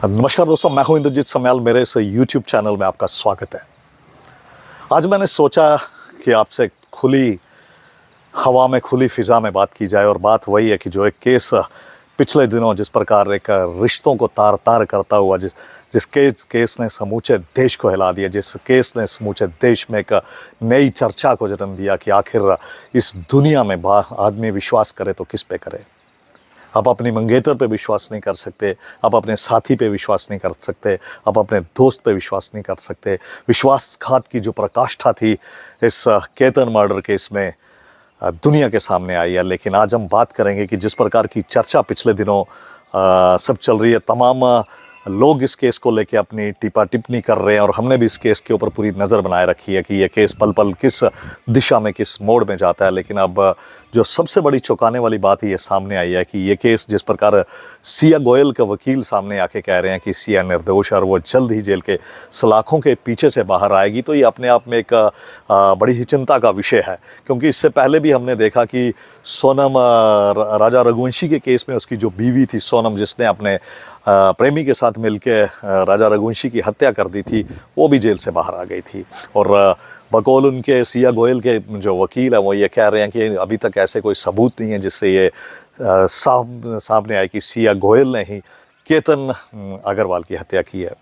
नमस्कार दोस्तों, मैं हूं इंद्रजीत सम्याल। मेरे इस यूट्यूब चैनल में आपका स्वागत है। आज मैंने सोचा कि आपसे खुली हवा में, खुली फिज़ा में बात की जाए। और बात वही है कि जो एक केस पिछले दिनों जिस प्रकार एक रिश्तों को तार तार करता हुआ जिस केस ने समूचे देश को हिला दिया, जिस केस ने समूचे देश में एक नई चर्चा को जन्म दिया कि आखिर इस दुनिया में आदमी विश्वास करे तो किस पे करे। आप अपनी मंगेतर पे विश्वास नहीं कर सकते, आप अपने साथी पे विश्वास नहीं कर सकते, आप अपने दोस्त पे विश्वास नहीं कर सकते। विश्वासघात की जो प्रकाष्ठा थी इस केतन मर्डर केस में दुनिया के सामने आई है। लेकिन आज हम बात करेंगे कि जिस प्रकार की चर्चा पिछले दिनों सब चल रही है, तमाम लोग इस केस को लेके अपनी टिप्पा टिप्पणी कर रहे हैं और हमने भी इस केस के ऊपर पूरी नज़र बनाए रखी है कि ये केस पल पल किस दिशा में, किस मोड़ में जाता है। लेकिन अब जो सबसे बड़ी चौंकाने वाली बात ये सामने आई है कि ये केस जिस प्रकार सिया गोयल का वकील सामने आके कह रहे हैं कि सिया निर्दोष है और वो जल्द ही जेल के सलाखों के पीछे से बाहर आएगी, तो ये अपने आप में एक बड़ी ही चिंता का विषय है। क्योंकि इससे पहले भी हमने देखा कि सोनम, राजा रघुवंशी के केस में उसकी जो बीवी थी सोनम, जिसने अपने प्रेमी के साथ मिलकर राजा रघुवंशी की हत्या कर दी थी, वो भी जेल से बाहर आ गई थी। और बकौल उनके सिया गोयल के जो वकील हैं वो ये कह रहे हैं कि अभी तक ऐसे कोई सबूत नहीं है जिससे ये सामने आए कि सिया गोयल ने ही केतन अग्रवाल की हत्या की है।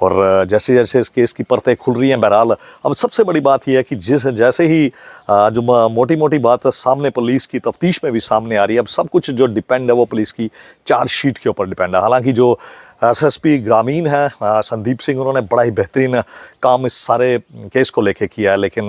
और जैसे जैसे इस केस की परतें खुल रही हैं, बहरहाल अब सबसे बड़ी बात यह है कि जैसे ही जो मोटी मोटी बात सामने पुलिस की तफ्तीश में भी सामने आ रही है, अब सब कुछ जो डिपेंड है वो पुलिस की चार्जशीट के ऊपर डिपेंड है। हालांकि जो एसएसपी ग्रामीण है संदीप सिंह, उन्होंने बड़ा ही बेहतरीन काम इस सारे केस को लेके किया है। लेकिन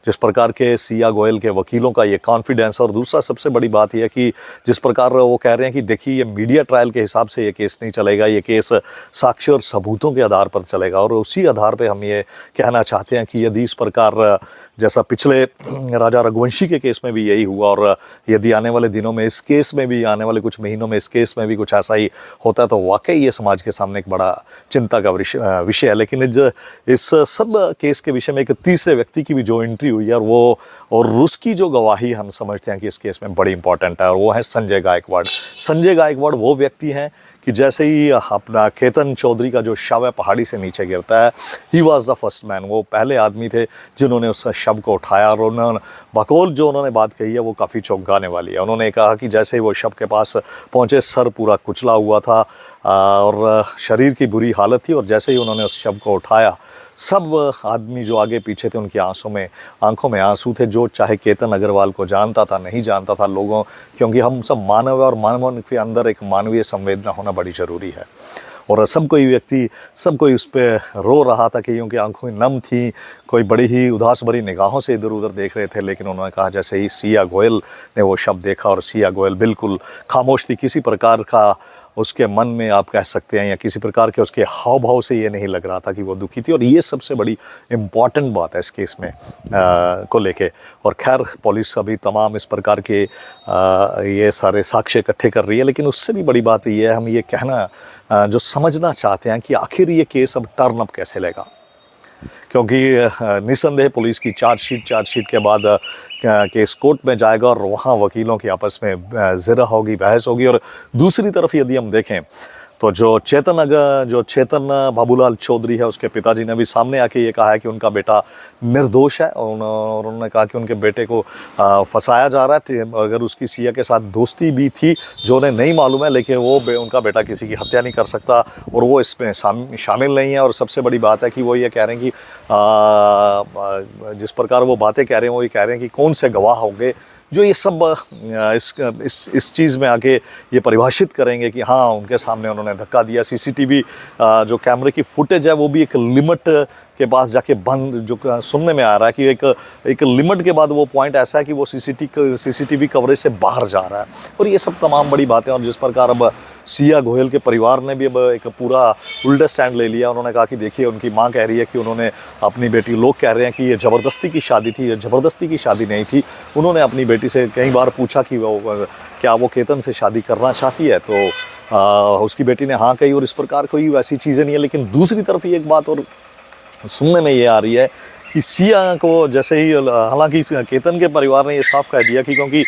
जिस प्रकार के सिया गोयल के वकीलों का ये कॉन्फिडेंस, और दूसरा सबसे बड़ी बात यह है कि जिस प्रकार वो कह रहे हैं कि देखिए ये मीडिया ट्रायल के हिसाब से ये केस नहीं चलेगा, ये केस साक्ष्य और सबूतों के आधार पर चलेगा। और उसी आधार पर हम ये कहना चाहते हैं कि यदि इस प्रकार जैसा पिछले राजा रघुवंशी के केस में भी यही हुआ, और यदि आने वाले दिनों में इस केस में भी, आने वाले कुछ महीनों में इस केस में भी कुछ ऐसा ही होता है, तो वाकई ये समाज के सामने एक बड़ा चिंता का विषय है। लेकिन इस सब केस के विषय में एक तीसरे व्यक्ति की भी जो एंट्री हुई है, और उसकी जो गवाही हम समझते हैं कि इस केस में बड़ी इंपॉर्टेंट है, और वो है संजय गायकवाड़। संजय गायकवाड़ वो व्यक्ति हैं कि जैसे ही अपना केतन चौधरी का जो शव है पहाड़ी से नीचे गिरता है, he was the first man, वो पहले आदमी थे जिन्होंने उस शव को उठाया। और उन्होंने बकौल जो उन्होंने बात कही है वो काफ़ी चौंकाने वाली है। उन्होंने कहा कि जैसे ही वो शव के पास पहुँचे, सर पूरा कुचला हुआ था और शरीर की बुरी हालत थी, और जैसे ही उन्होंने उस शव को उठाया, सब आदमी जो आगे पीछे थे उनकी आंखों में आंसू थे। जो चाहे केतन अग्रवाल को जानता था, नहीं जानता था, लोगों, क्योंकि हम सब मानव है और मानव के अंदर एक मानवीय संवेदना होना बड़ी ज़रूरी है। और सब कोई उस पर रो रहा था कि क्योंकि आंखों में नम थी, कोई बड़ी ही उदास भरी निगाहों से इधर उधर देख रहे थे। लेकिन उन्होंने कहा जैसे ही सिया गोयल ने वो शब्द देखा, और सिया गोयल बिल्कुल खामोश थी, किसी प्रकार का उसके मन में आप कह सकते हैं या किसी प्रकार के उसके हाव भाव से ये नहीं लग रहा था कि वो दुखी थी। और ये सबसे बड़ी इम्पॉर्टेंट बात है इस केस में को लेके। और खैर पुलिस अभी तमाम इस प्रकार के ये सारे साक्ष्य इकट्ठे कर रही है। लेकिन उससे भी बड़ी बात ये है, हम ये कहना जो समझना चाहते हैं कि आखिर ये केस अब टर्न अप कैसे लेगा। क्योंकि निसंदेह पुलिस की चार्जशीट के बाद केस कोर्ट में जाएगा और वहाँ वकीलों की आपस में ज़िरा होगी, बहस होगी। और दूसरी तरफ यदि हम देखें तो जो चेतन बाबूलाल चौधरी है, उसके पिताजी ने भी सामने आके ये कहा है कि उनका बेटा निर्दोष है। और उन्होंने कहा कि उनके बेटे को फंसाया जा रहा है। अगर उसकी सिया के साथ दोस्ती भी थी जो उन्हें नहीं मालूम है, लेकिन उनका बेटा किसी की हत्या नहीं कर सकता और वो इसमें शामिल नहीं है। और सबसे बड़ी बात है कि वो ये कह रहे हैं कि जिस प्रकार वो बातें कह रहे हैं, वो ये कह रहे हैं कि कौन से गवाह होंगे जो ये सब इस चीज़ में आके ये परिभाषित करेंगे कि हाँ, उनके सामने उन्होंने धक्का दिया। सीसीटीवी जो कैमरे की फुटेज है वो भी एक लिमिट के पास जाके बंद, जो सुनने में आ रहा है कि एक लिमिट के बाद वो पॉइंट ऐसा है कि वो सीसीटीवी कवरेज से बाहर जा रहा है। और ये सब तमाम बड़ी बातें। और जिस प्रकार अब सिया गोयल के परिवार ने भी अब एक पूरा उल्टा स्टैंड ले लिया। उन्होंने कहा कि देखिए, उनकी मां कह रही है कि उन्होंने अपनी बेटी, लोग कह रहे हैं कि ये ज़बरदस्ती की शादी थी, ये ज़बरदस्ती की शादी नहीं थी। उन्होंने अपनी बेटी से कई बार पूछा कि क्या वो केतन से शादी करना चाहती है, तो उसकी बेटी ने हाँ कही। और इस प्रकार कोई वैसी चीज़ें नहीं है। लेकिन दूसरी तरफ ये एक बात और सुनने में ये आ रही है कि सिया को जैसे ही, हालांकि केतन के परिवार ने ये साफ कह दिया कि क्योंकि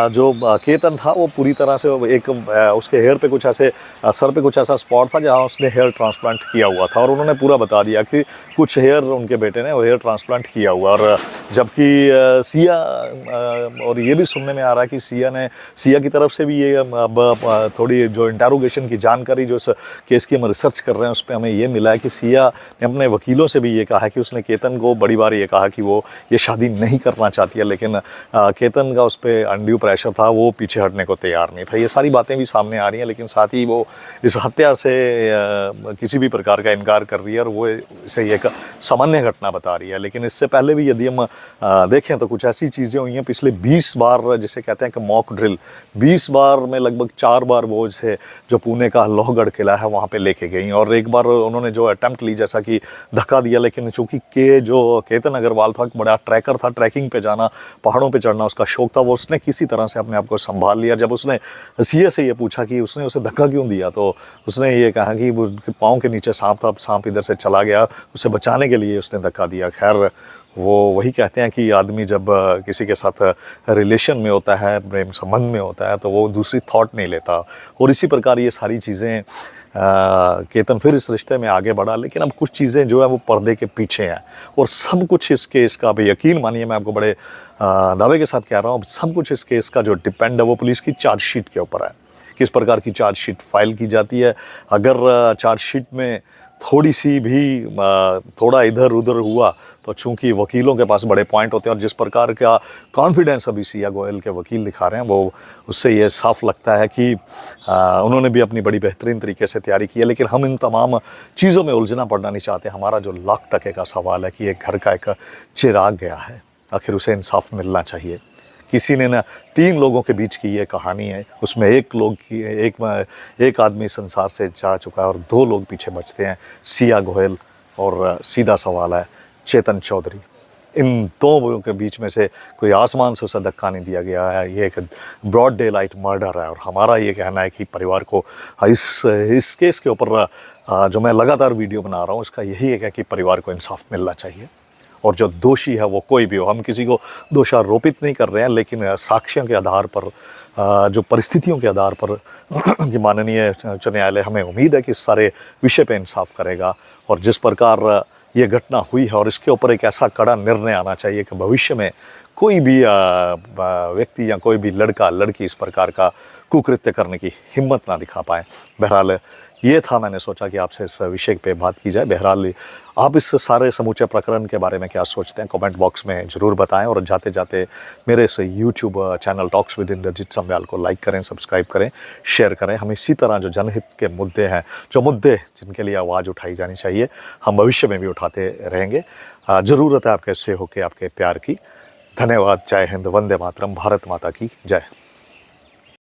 जो केतन था वो पूरी तरह से एक उसके हेयर पे कुछ ऐसे, सर पे कुछ ऐसा स्पॉट था जहाँ उसने हेयर ट्रांसप्लांट किया हुआ था, और उन्होंने पूरा बता दिया कि कुछ हेयर उनके बेटे ने वो हेयर ट्रांसप्लांट किया हुआ। और जबकि सिया, और ये भी सुनने में आ रहा है कि सिया की तरफ से भी ये अब थोड़ी जो इंटेरोगेशन की जानकारी जो इस केस की हम रिसर्च कर रहे हैं उस पर हमें ये मिला है कि सिया ने अपने वकीलों से भी ये कहा है कि उसने केतन को बड़ी बार ये कहा कि वो ये शादी नहीं करना चाहती है, लेकिन केतन का उस पर अनड्यू प्रेशर था, वो पीछे हटने को तैयार नहीं था। ये सारी बातें भी सामने आ रही हैं, लेकिन साथ ही वो इस हत्या से किसी भी प्रकार का इनकार कर रही है और वो इसे एक सामान्य घटना बता रही है। लेकिन इससे पहले भी यदि हम देखें तो कुछ ऐसी चीज़ें हुई हैं पिछले 20 बार, जिसे कहते हैं कि मॉक ड्रिल, 20 बार में लगभग 4 बार वो से जो पुणे का लोहगढ़ किला है वहाँ पे लेके गई, और एक बार उन्होंने जो अटेम्प्ट ली जैसा कि धक्का दिया, लेकिन चूंकि जो केतन अग्रवाल था, बड़ा ट्रैकर था, ट्रैकिंग पे जाना, पहाड़ों पे चढ़ना उसका शौक था, वो उसने किसी तरह से अपने आप को संभाल लिया। जब उसने सीए से ये पूछा कि उसने उसे धक्का क्यों दिया, तो उसने ये कहा कि पाँव के नीचे सांप था, सांप इधर से चला गया, उसे बचाने के लिए उसने धक्का दिया। खैर वो वही कहते हैं कि आदमी जब किसी के साथ रिलेशन में होता है, प्रेम संबंध में होता है, तो वो दूसरी थॉट नहीं लेता, और इसी प्रकार ये सारी चीज़ें केतन फिर इस रिश्ते में आगे बढ़ा। लेकिन अब कुछ चीज़ें जो है वो पर्दे के पीछे हैं, और सब कुछ इस केस का, भी यकीन मानिए मैं आपको बड़े दावे के साथ कह रहा हूँ, सब कुछ इस केस का जो डिपेंड है वो पुलिस की चार्जशीट के ऊपर है, किस प्रकार की चार्जशीट फाइल की जाती है। अगर चार्जशीट में थोड़ी सी भी थोड़ा इधर उधर हुआ तो चूंकि वकीलों के पास बड़े पॉइंट होते हैं, और जिस प्रकार का कॉन्फिडेंस अभी सिया गोयल के वकील दिखा रहे हैं, वो उससे ये साफ लगता है कि उन्होंने भी अपनी बड़ी बेहतरीन तरीके से तैयारी की है। लेकिन हम इन तमाम चीज़ों में उलझना पड़ना नहीं चाहते। हमारा जो लाख टके का सवाल है कि एक घर का एक चिराग गया है, आखिर उसे इंसाफ मिलना चाहिए। किसी ने ना 3 लोगों के बीच की ये कहानी है, उसमें एक आदमी संसार से जा चुका है और 2 लोग पीछे बचते हैं, सिया गोयल, और सीधा सवाल है चेतन चौधरी। इन 2 लोगों के बीच में से कोई आसमान से उसे धक्का नहीं दिया गया है, ये एक ब्रॉड डे लाइट मर्डर है। और हमारा ये कहना है कि परिवार को इस केस के ऊपर जो मैं लगातार वीडियो बना रहा हूँ, इसका यही है कि परिवार को इंसाफ मिलना चाहिए, और जो दोषी है वो कोई भी हो, हम किसी को दोषारोपित नहीं कर रहे हैं, लेकिन साक्ष्यों के आधार पर, जो परिस्थितियों के आधार पर कि माननीय उच्च न्यायालय हमें उम्मीद है कि इस सारे विषय पे इंसाफ करेगा। और जिस प्रकार ये घटना हुई है, और इसके ऊपर एक ऐसा कड़ा निर्णय आना चाहिए कि भविष्य में कोई भी व्यक्ति या कोई भी लड़का लड़की इस प्रकार का कुकृत्य करने की हिम्मत ना दिखा पाए। बहरहाल ये था, मैंने सोचा कि आपसे इस विषय पे बात की जाए। बहरहाल आप इस सारे समूचे प्रकरण के बारे में क्या सोचते हैं, कमेंट बॉक्स में ज़रूर बताएं, और जाते जाते मेरे इस YouTube channel talks with Indrajeet Samyal को लाइक करें, सब्सक्राइब करें, शेयर करें। हम इसी तरह जो जनहित के मुद्दे हैं, जो मुद्दे जिनके लिए आवाज़ उठाई जानी चाहिए, हम भविष्य में भी उठाते रहेंगे। ज़रूरत है आपके सहयोग के, आपके प्यार की। धन्यवाद। जय हिंद, वंदे मातरम, भारत माता की जय।